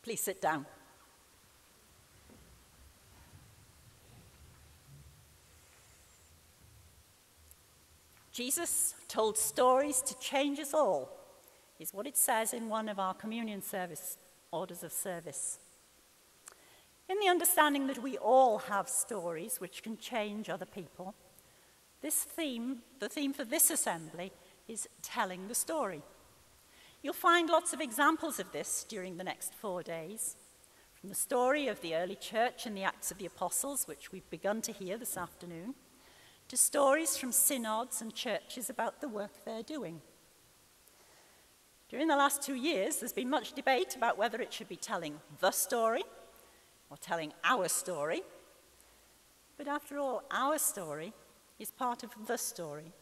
Please sit down. Jesus told stories to change us all, is what it says in one of our communion service orders of service. In the understanding that we all have stories which can change other people, the theme for this assembly is telling the story. You'll find lots of examples of this during the next 4 days, from the story of the early church in the Acts of the Apostles, which we've begun to hear this afternoon, to stories from synods and churches about the work they're doing. During the last 2 years, there's been much debate about whether it should be telling the story or telling our story. But after all, our story is part of the story.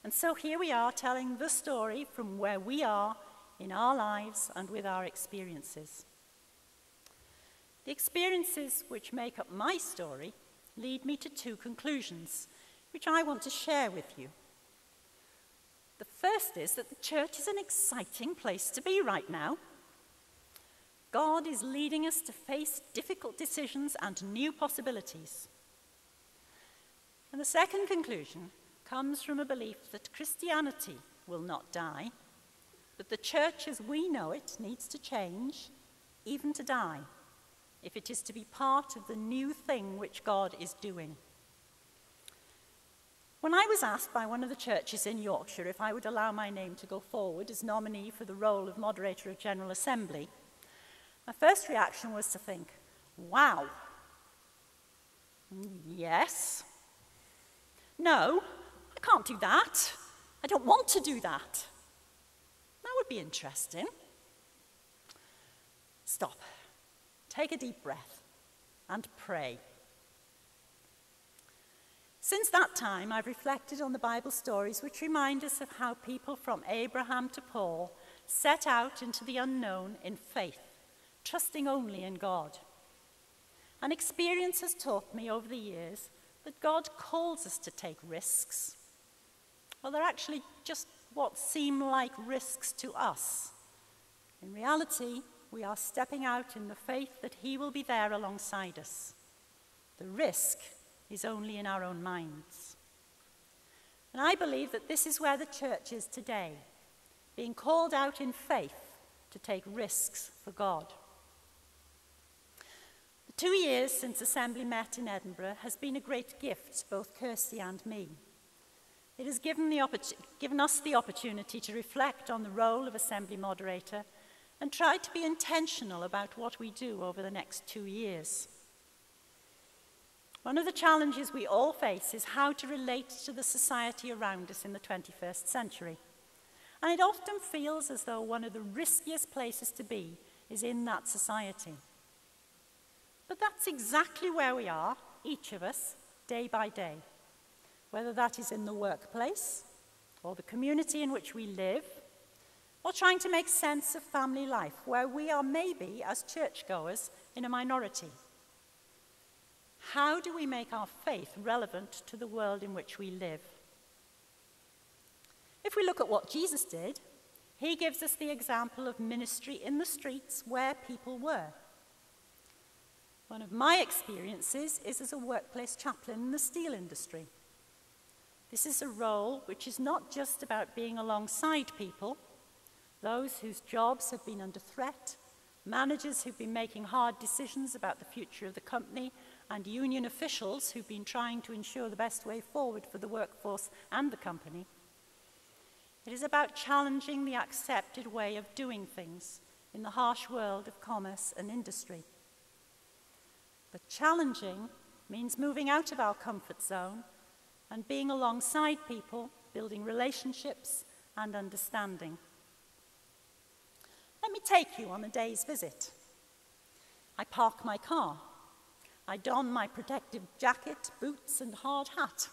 And so here we are telling the story from where we are in our lives and with our experiences. The experiences which make up my story lead me to 2 conclusions, which I want to share with you. The first is that the church is an exciting place to be right now. God is leading us to face difficult decisions and new possibilities. And the second conclusion comes from a belief that Christianity will not die, but the church as we know it needs to change, even to die, if it is to be part of the new thing which God is doing. When I was asked by one of the churches in Yorkshire if I would allow my name to go forward as nominee for the role of moderator of General Assembly, my first reaction was to think, wow, yes, no, I can't do that. I don't want to do that. That would be interesting. Stop, take a deep breath, and pray. Since that time, I've reflected on the Bible stories which remind us of how people from Abraham to Paul set out into the unknown in faith, trusting only in God. And experience has taught me over the years that God calls us to take risks. Well, they're actually just what seem like risks to us. In reality, we are stepping out in the faith that He will be there alongside us. The risk is only in our own minds. And I believe that this is where the church is today, being called out in faith to take risks for God. The 2 years since Assembly met in Edinburgh has been a great gift to both Kirsty and me. It has given us the opportunity to reflect on the role of Assembly moderator and try to be intentional about what we do over the next 2 years. One of the challenges we all face is how to relate to the society around us in the 21st century. And it often feels as though one of the riskiest places to be is in that society. But that's exactly where we are, each of us, day by day. Whether that is in the workplace, or the community in which we live, or trying to make sense of family life, where we are maybe, as churchgoers, in a minority. How do we make our faith relevant to the world in which we live? If we look at what Jesus did, He gives us the example of ministry in the streets where people were. One of my experiences is as a workplace chaplain in the steel industry. This is a role which is not just about being alongside people, those whose jobs have been under threat, managers who've been making hard decisions about the future of the company, and union officials who've been trying to ensure the best way forward for the workforce and the company. It is about challenging the accepted way of doing things in the harsh world of commerce and industry. But challenging means moving out of our comfort zone and being alongside people, building relationships and understanding. Let me take you on a day's visit. I park my car. I don my protective jacket, boots, and hard hat.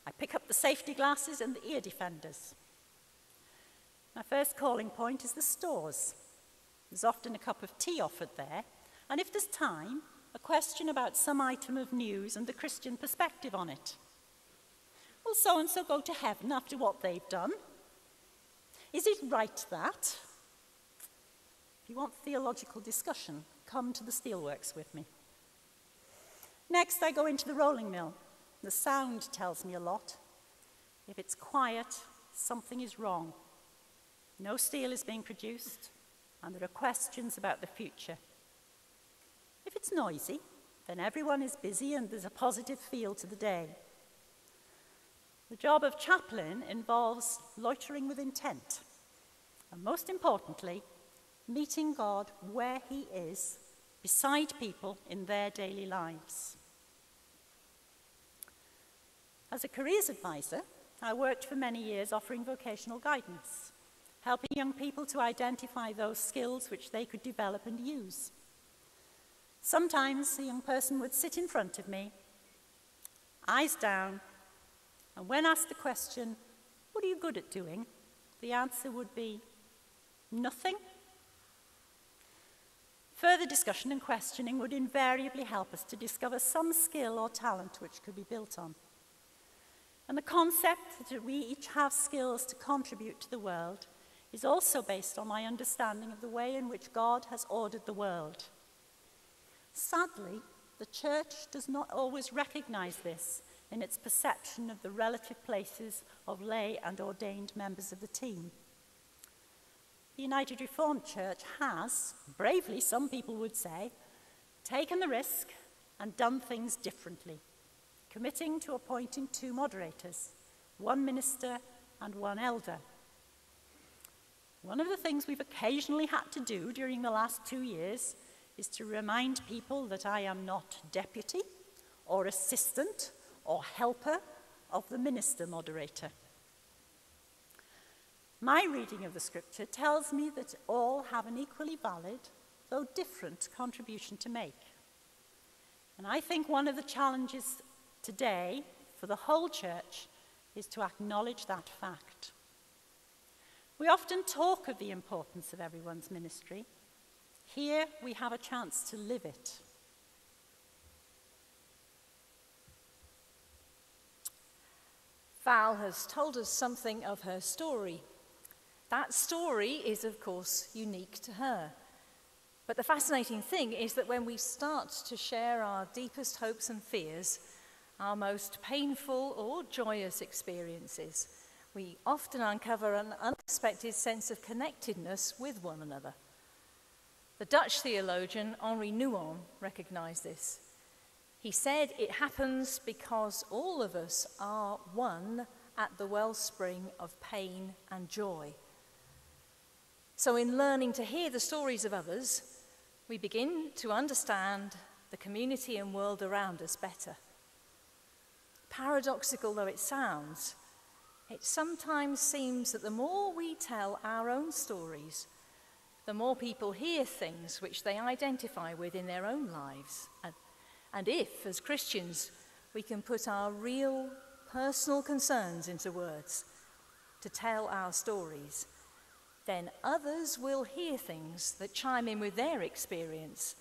I pick up the safety glasses and the ear defenders. My first calling point is the stores. There's often a cup of tea offered there, and if there's time, a question about some item of news and the Christian perspective on it. Will so-and-so go to heaven after what they've done? Is it right that? If you want theological discussion, come to the steelworks with me. Next, I go into the rolling mill. The sound tells me a lot. If it's quiet, something is wrong. No steel is being produced, and there are questions about the future. If it's noisy, then everyone is busy and there's a positive feel to the day. The job of chaplain involves loitering with intent, and most importantly, meeting God where he is, beside people in their daily lives. As a careers advisor, I worked for many years offering vocational guidance, helping young people to identify those skills which they could develop and use. Sometimes a young person would sit in front of me, eyes down, and when asked the question, "What are you good at doing?" the answer would be, "Nothing." Further discussion and questioning would invariably help us to discover some skill or talent which could be built on. And the concept that we each have skills to contribute to the world is also based on my understanding of the way in which God has ordered the world. Sadly, the church does not always recognize this in its perception of the relative places of lay and ordained members of the team. The United Reformed Church has, bravely some people would say, taken the risk and done things differently, committing to appointing 2 moderators, 1 minister and 1 elder. One of the things we've occasionally had to do during the last 2 years is to remind people that I am not deputy or assistant or helper of the minister moderator. My reading of the scripture tells me that all have an equally valid, though different, contribution to make. And I think one of the challenges today for the whole church is to acknowledge that fact. We often talk of the importance of everyone's ministry. Here we have a chance to live it. Val has told us something of her story. That story is, of course, unique to her. But the fascinating thing is that when we start to share our deepest hopes and fears, our most painful or joyous experiences, we often uncover an unexpected sense of connectedness with one another. The Dutch theologian Henri Nouwen recognized this. He said it happens because all of us are one at the wellspring of pain and joy. So in learning to hear the stories of others, we begin to understand the community and world around us better. Paradoxical though it sounds, it sometimes seems that the more we tell our own stories, the more people hear things which they identify with in their own lives. And if, as Christians, we can put our real personal concerns into words to tell our stories, then others will hear things that chime in with their experience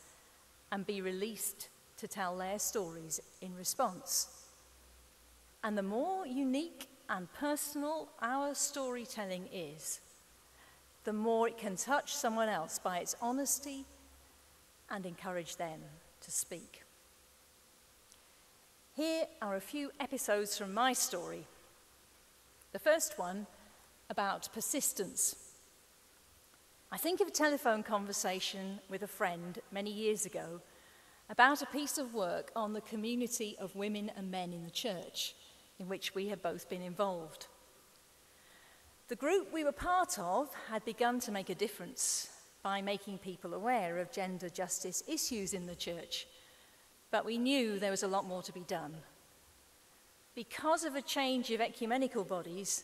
and be released to tell their stories in response. And the more unique and personal our storytelling is, the more it can touch someone else by its honesty and encourage them to speak. Here are a few episodes from my story. The first one about persistence. I think of a telephone conversation with a friend many years ago about a piece of work on the community of women and men in the church, in which we had both been involved. The group we were part of had begun to make a difference by making people aware of gender justice issues in the church, but we knew there was a lot more to be done. Because of a change of ecumenical bodies,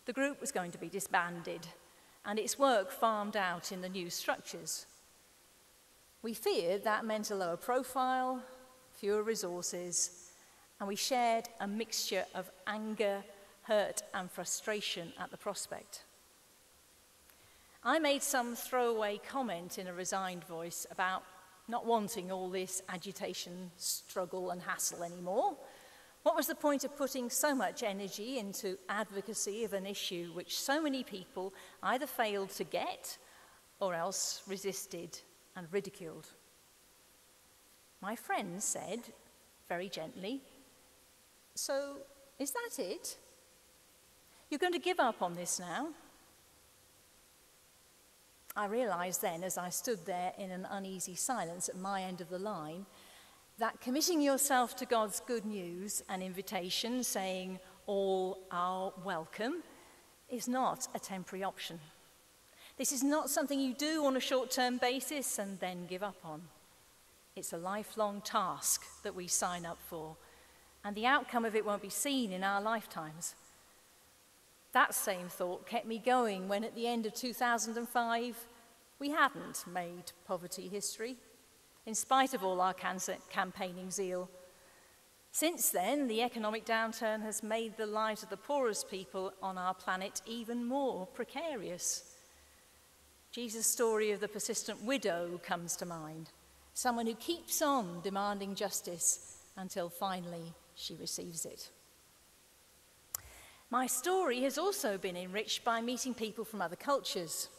the group was going to be disbanded and its work farmed out in the new structures. We feared that meant a lower profile, fewer resources, and we shared a mixture of anger, hurt, and frustration at the prospect. I made some throwaway comment in a resigned voice about not wanting all this agitation, struggle, and hassle anymore. What was the point of putting so much energy into advocacy of an issue which so many people either failed to get or else resisted and ridiculed. My friend said, very gently, "So, is that it? You're going to give up on this now?" I realised then, as I stood there in an uneasy silence at my end of the line, that committing yourself to God's good news and invitation, saying all are welcome, is not a temporary option. This is not something you do on a short-term basis and then give up on. It's a lifelong task that we sign up for, and the outcome of it won't be seen in our lifetimes. That same thought kept me going when at the end of 2005, we hadn't made poverty history, in spite of all our campaigning zeal. Since then, the economic downturn has made the lives of the poorest people on our planet even more precarious. Jesus' story of the persistent widow comes to mind, someone who keeps on demanding justice until finally she receives it. My story has also been enriched by meeting people from other cultures.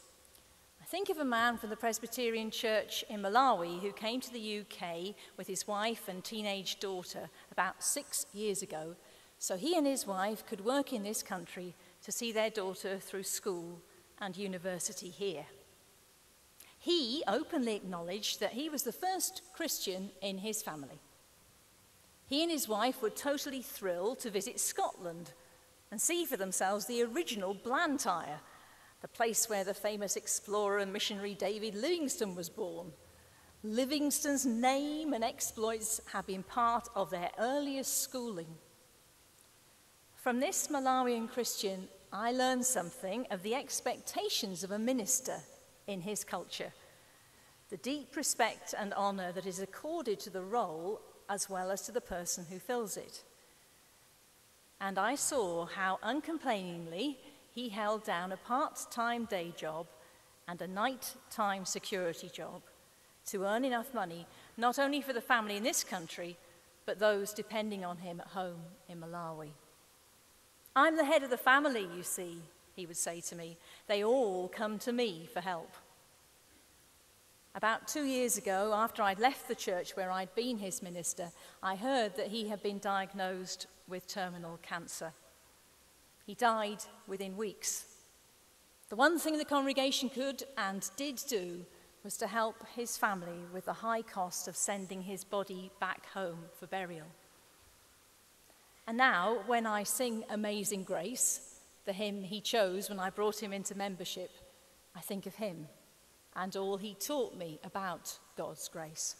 I think of a man from the Presbyterian Church in Malawi who came to the UK with his wife and teenage daughter about 6 years ago, so he and his wife could work in this country to see their daughter through school and university here. He openly acknowledged that he was the first Christian in his family. He and his wife were totally thrilled to visit Scotland and see for themselves the original Blantyre, the place where the famous explorer and missionary David Livingstone was born. Livingstone's name and exploits have been part of their earliest schooling. From this Malawian Christian, I learned something of the expectations of a minister in his culture, the deep respect and honor that is accorded to the role as well as to the person who fills it. And I saw how uncomplainingly he held down a part-time day job and a night-time security job to earn enough money, not only for the family in this country, but those depending on him at home in Malawi. "I'm the head of the family, you see," he would say to me. "They all come to me for help." About 2 years ago, after I'd left the church where I'd been his minister, I heard that he had been diagnosed with terminal cancer. He died within weeks. The one thing the congregation could and did do was to help his family with the high cost of sending his body back home for burial. And now, when I sing Amazing Grace, the hymn he chose when I brought him into membership, I think of him and all he taught me about God's grace.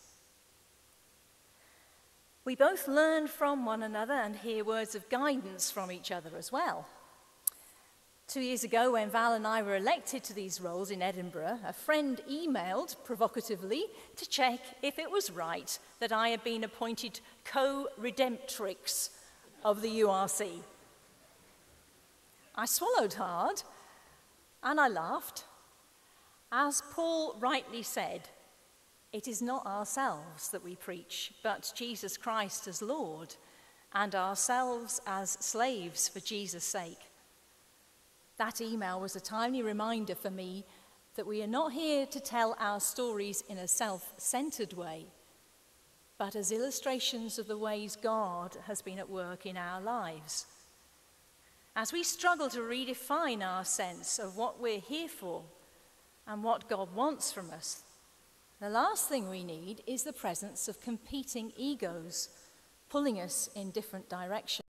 We both learn from one another and hear words of guidance from each other as well. 2 years ago, when Val and I were elected to these roles in Edinburgh, a friend emailed provocatively to check if it was right that I had been appointed co-redemptrix of the URC. I swallowed hard and I laughed. As Paul rightly said, it is not ourselves that we preach, but Jesus Christ as Lord, and ourselves as slaves for Jesus' sake. That email was a timely reminder for me that we are not here to tell our stories in a self-centered way, but as illustrations of the ways God has been at work in our lives. As we struggle to redefine our sense of what we're here for and what God wants from us, the last thing we need is the presence of competing egos pulling us in different directions.